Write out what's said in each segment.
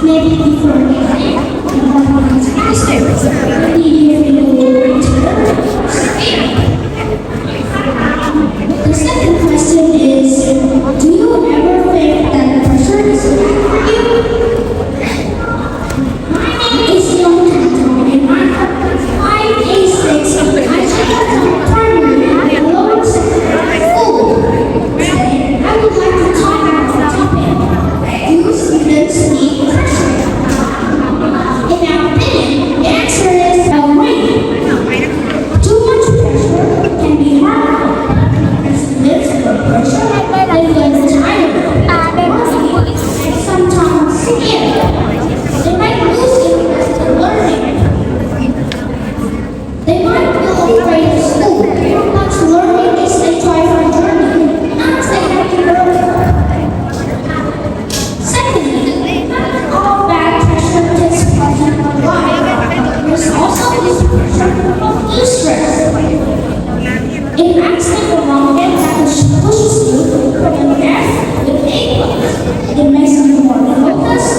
maybe before midnight, maybe if you go to the second question is, do you ever think that pressure is bad for you? My name is Young Tanto, and I'm A6 of Ashland Primary and Lower Secondary School. Today, I would like to talk about the topic, do students need pressure? In our opinion, the answer is no. Too much pressure can be harmful. As students feel pressure, they feel tired, worried, and sometimes scared. They might lose interest in learning. They might feel afraid of school, but learning is a joyful journey, not a happy burden. Secondly, not all bad pressure is pleasant or life. There's also this pressure of eustress. It acts like a rocket that pushes you from a death with A+. It makes you more focused,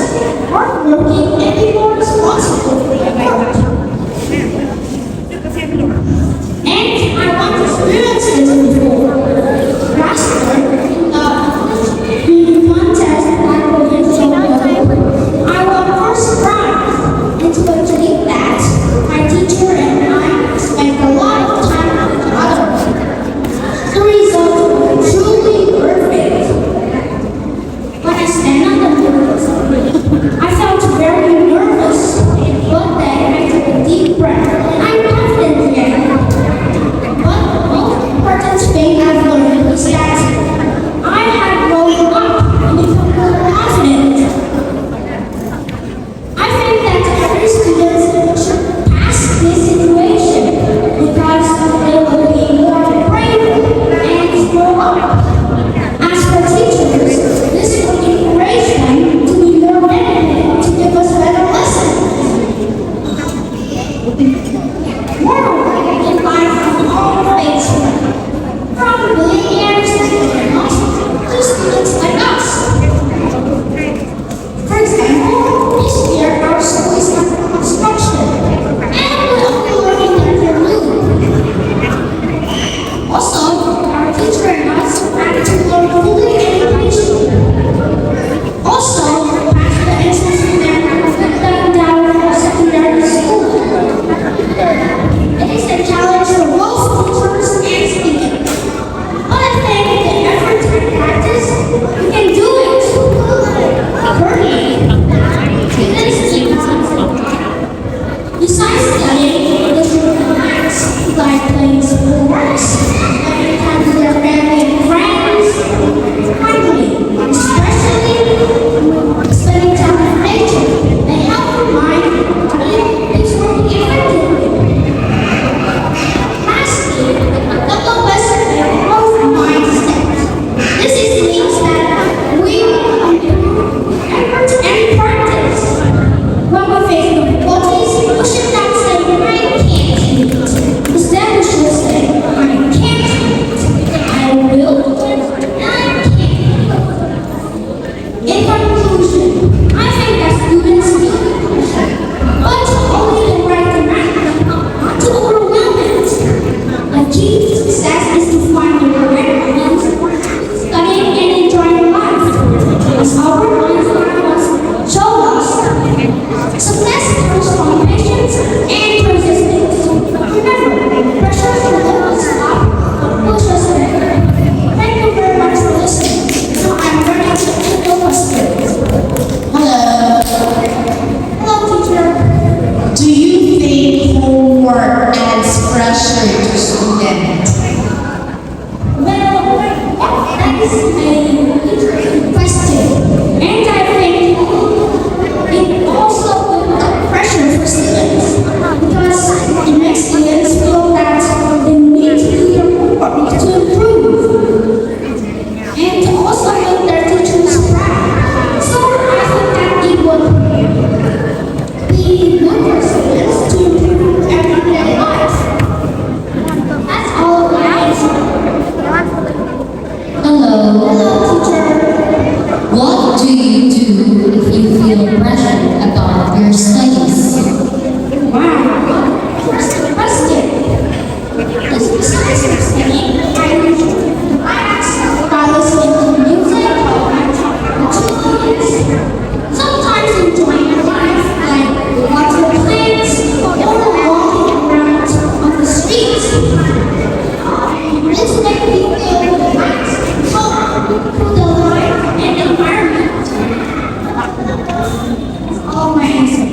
answer.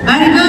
Very